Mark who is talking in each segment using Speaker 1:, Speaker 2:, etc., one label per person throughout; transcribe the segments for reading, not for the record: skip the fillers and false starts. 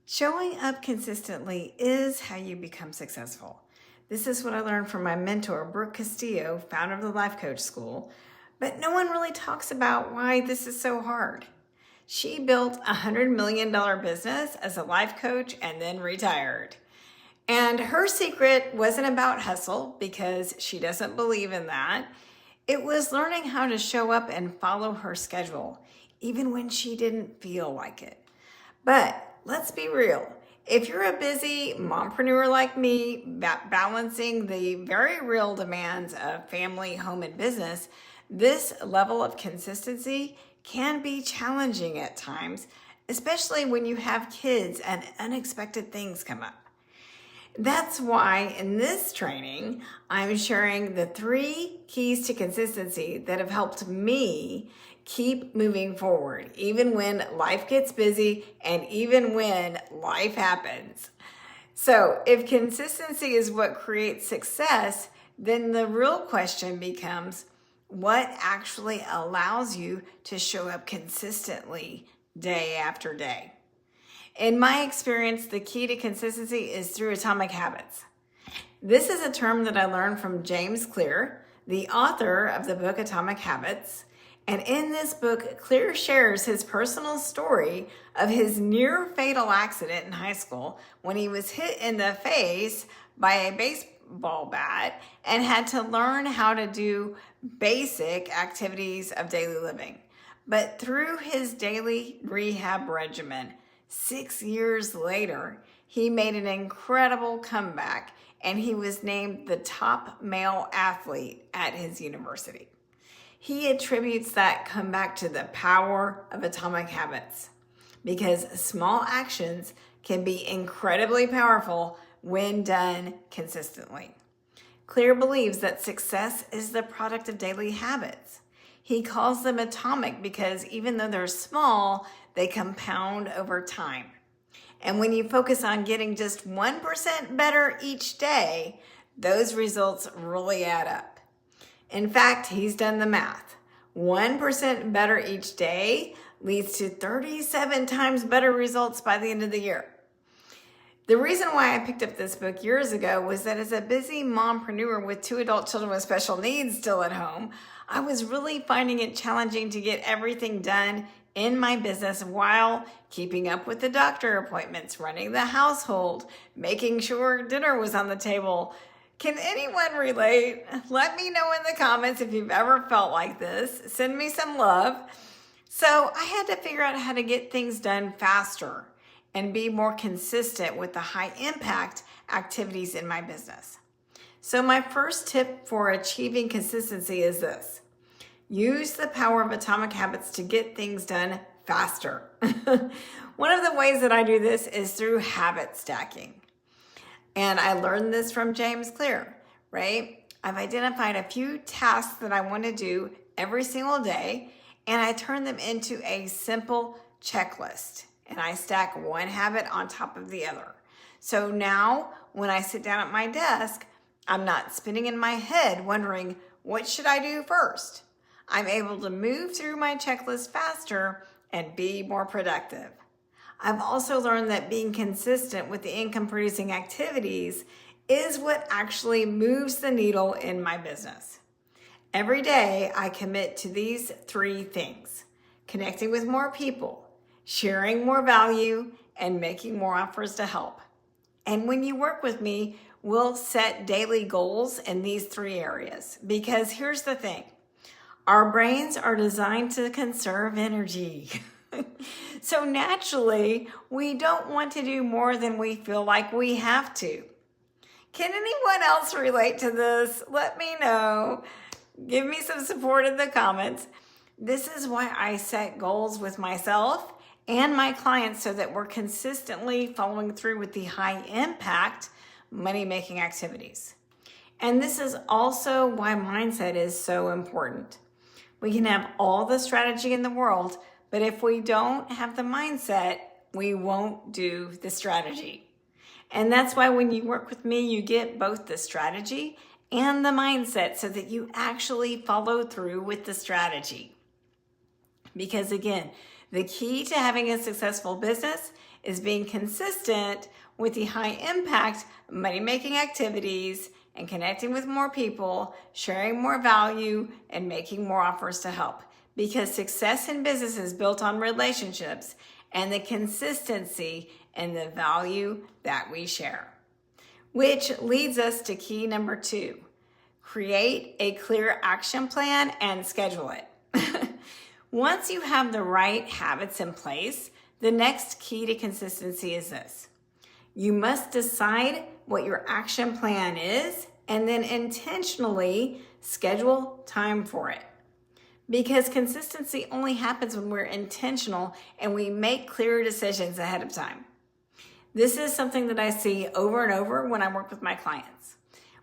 Speaker 1: Showing up consistently is how you become successful. This is what I learned from my mentor, Brooke Castillo, founder of the Life Coach School. But no one really talks about why this is so hard. She built a $100 million business as a life coach and then retired. And her secret wasn't about hustle because she doesn't believe in that. It was learning how to show up and follow her schedule, even when she didn't feel like it. But let's be real. If you're a busy mompreneur like me, balancing the very real demands of family, home, and business, this level of consistency can be challenging at times, especially when you have kids and unexpected things come up. That's why in this training, I'm sharing the 3 keys to consistency that have helped me keep moving forward, even when life gets busy and even when life happens. So if consistency is what creates success, then the real question becomes, what actually allows you to show up consistently day after day? In my experience, the key to consistency is through atomic habits. This is a term that I learned from James Clear, the author of the book Atomic Habits. And in this book, Clear shares his personal story of his near fatal accident in high school when he was hit in the face by a baseball bat and had to learn how to do basic activities of daily living. But through his daily rehab regimen, 6 years later, he made an incredible comeback and he was named the top male athlete at his university. He attributes that comeback to the power of atomic habits because small actions can be incredibly powerful when done consistently. Clear believes that success is the product of daily habits. He calls them atomic because even though they're small, they compound over time. And when you focus on getting just 1% better each day, those results really add up. In fact, he's done the math. 1% better each day leads to 37 times better results by the end of the year. The reason why I picked up this book years ago was that as a busy mompreneur with 2 adult children with special needs still at home, I was really finding it challenging to get everything done in my business while keeping up with the doctor appointments, running the household, making sure dinner was on the table. Can anyone relate? Let me know in the comments if you've ever felt like this. Send me some love. So I had to figure out how to get things done faster and be more consistent with the high impact activities in my business. So my first tip for achieving consistency is this. Use the power of atomic habits to get things done faster. One of the ways that I do this is through habit stacking. And I learned this from James Clear, right? I've identified a few tasks that I want to do every single day, and I turn them into a simple checklist. And I stack one habit on top of the other. So now when I sit down at my desk, I'm not spinning in my head wondering, what should I do first? I'm able to move through my checklist faster and be more productive. I've also learned that being consistent with the income-producing activities is what actually moves the needle in my business. Every day, I commit to these 3 things: connecting with more people, sharing more value, and making more offers to help. And when you work with me, we'll set daily goals in these 3 areas. Because here's the thing, our brains are designed to conserve energy. So naturally, we don't want to do more than we feel like we have to. Can anyone else relate to this? Let me know. Give me some support in the comments. This is why I set goals with myself and my clients so that we're consistently following through with the high impact money-making activities. And this is also why mindset is so important. We can have all the strategy in the world, but if we don't have the mindset, we won't do the strategy. And that's why when you work with me, you get both the strategy and the mindset so that you actually follow through with the strategy. Because again, the key to having a successful business is being consistent with the high impact money-making activities and connecting with more people, sharing more value, and making more offers to help. Because success in business is built on relationships and the consistency and the value that we share. Which leads us to key number 2. Create a clear action plan and schedule it. Once you have the right habits in place, the next key to consistency is this. You must decide what your action plan is and then intentionally schedule time for it. Because consistency only happens when we're intentional and we make clear decisions ahead of time. This is something that I see over and over when I work with my clients.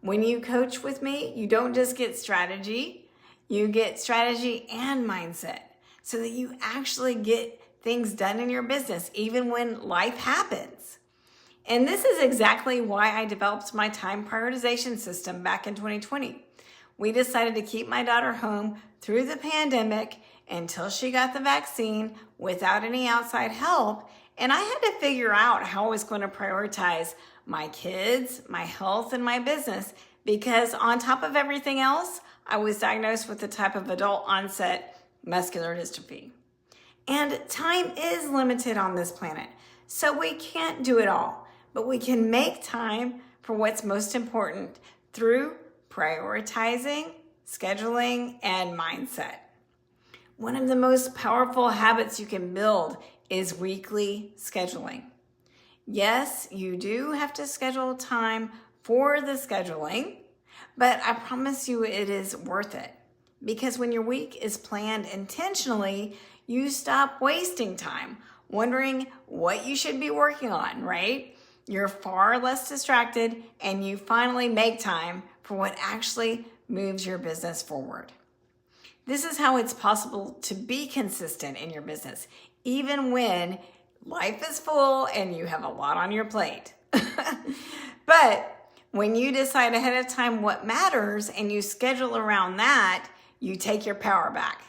Speaker 1: When you coach with me, you don't just get strategy, you get strategy and mindset so that you actually get things done in your business, even when life happens. And this is exactly why I developed my time prioritization system back in 2020. We decided to keep my daughter home through the pandemic until she got the vaccine without any outside help. And I had to figure out how I was going to prioritize my kids, my health, and my business because on top of everything else, I was diagnosed with the type of adult onset muscular dystrophy. And time is limited on this planet, so we can't do it all, but we can make time for what's most important through prioritizing, scheduling, and mindset. One of the most powerful habits you can build is weekly scheduling. Yes, you do have to schedule time for the scheduling, but I promise you it is worth it. Because when your week is planned intentionally, you stop wasting time wondering what you should be working on, right? You're far less distracted and you finally make time for what actually moves your business forward. This is how it's possible to be consistent in your business, even when life is full and you have a lot on your plate. But when you decide ahead of time what matters and you schedule around that, you take your power back.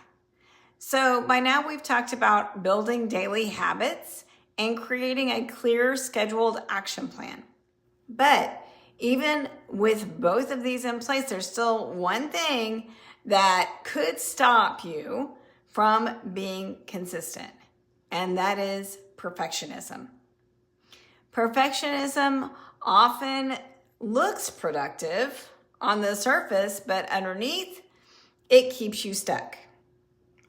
Speaker 1: So by now we've talked about building daily habits and creating a clear scheduled action plan. But even with both of these in place, there's still one thing that could stop you from being consistent, and that is perfectionism. Perfectionism often looks productive on the surface, but underneath, it keeps you stuck.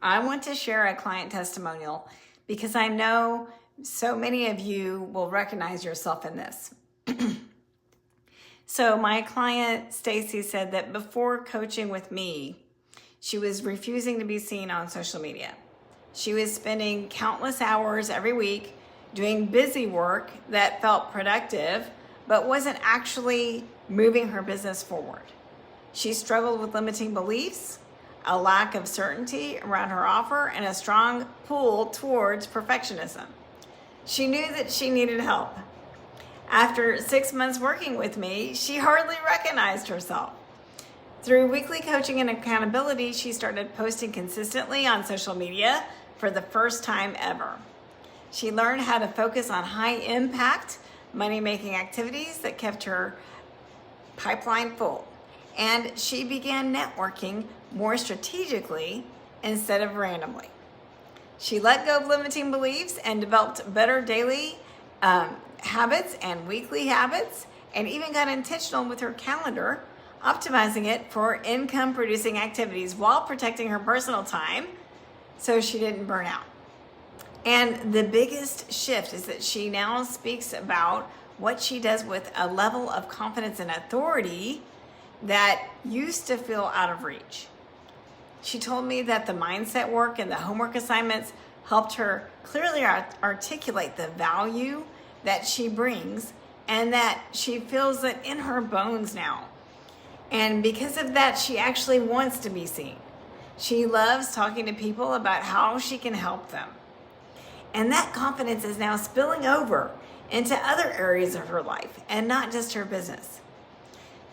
Speaker 1: I want to share a client testimonial because I know so many of you will recognize yourself in this. So my client, Stacy, said that before coaching with me, she was refusing to be seen on social media. She was spending countless hours every week doing busy work that felt productive, but wasn't actually moving her business forward. She struggled with limiting beliefs, a lack of certainty around her offer, and a strong pull towards perfectionism. She knew that she needed help. After 6 months working with me, she hardly recognized herself. Through weekly coaching and accountability, she started posting consistently on social media for the first time ever. She learned how to focus on high-impact, money-making activities that kept her pipeline full. And she began networking more strategically instead of randomly. She let go of limiting beliefs and developed better daily habits and weekly habits, and even got intentional with her calendar, optimizing it for income-producing activities while protecting her personal time so she didn't burn out. And the biggest shift is that she now speaks about what she does with a level of confidence and authority that used to feel out of reach. She told me that the mindset work and the homework assignments helped her clearly articulate the value that she brings and that she feels it in her bones now. And because of that, she actually wants to be seen. She loves talking to people about how she can help them. And that confidence is now spilling over into other areas of her life and not just her business.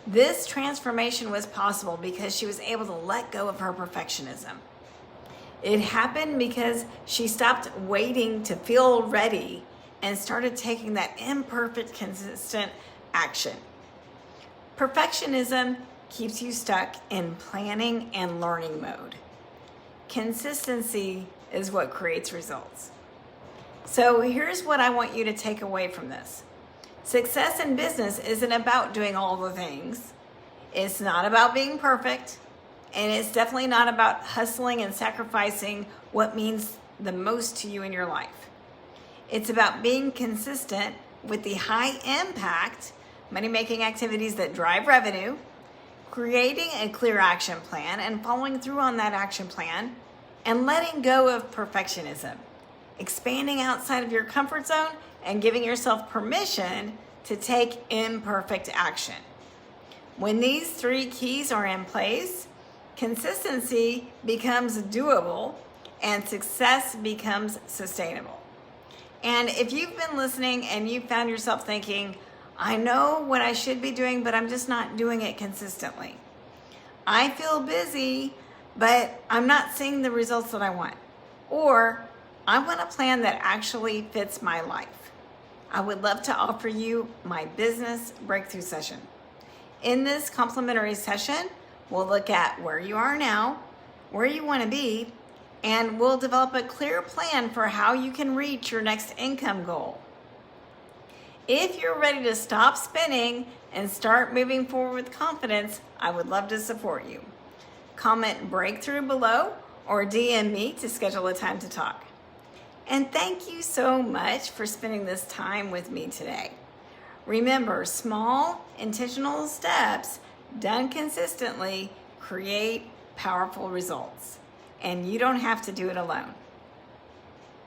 Speaker 1: This transformation was possible because she was able to let go of her perfectionism. It happened because she stopped waiting to feel ready and started taking that imperfect, consistent action. Perfectionism keeps you stuck in planning and learning mode. Consistency is what creates results. So here's what I want you to take away from this. Success in business isn't about doing all the things. It's not about being perfect. And it's definitely not about hustling and sacrificing what means the most to you in your life. It's about being consistent with the high impact, money-making activities that drive revenue, creating a clear action plan and following through on that action plan, and letting go of perfectionism, expanding outside of your comfort zone and giving yourself permission to take imperfect action. When these three keys are in place, consistency becomes doable and success becomes sustainable. And if you've been listening and you found yourself thinking, I know what I should be doing, but I'm just not doing it consistently. I feel busy, but I'm not seeing the results that I want. Or I want a plan that actually fits my life. I would love to offer you my business breakthrough session. In this complimentary session, we'll look at where you are now, where you want to be, and we'll develop a clear plan for how you can reach your next income goal. If you're ready to stop spinning and start moving forward with confidence, I would love to support you. Comment breakthrough below or DM me to schedule a time to talk. And thank you so much for spending this time with me today. Remember, small, intentional steps done consistently create powerful results. And you don't have to do it alone.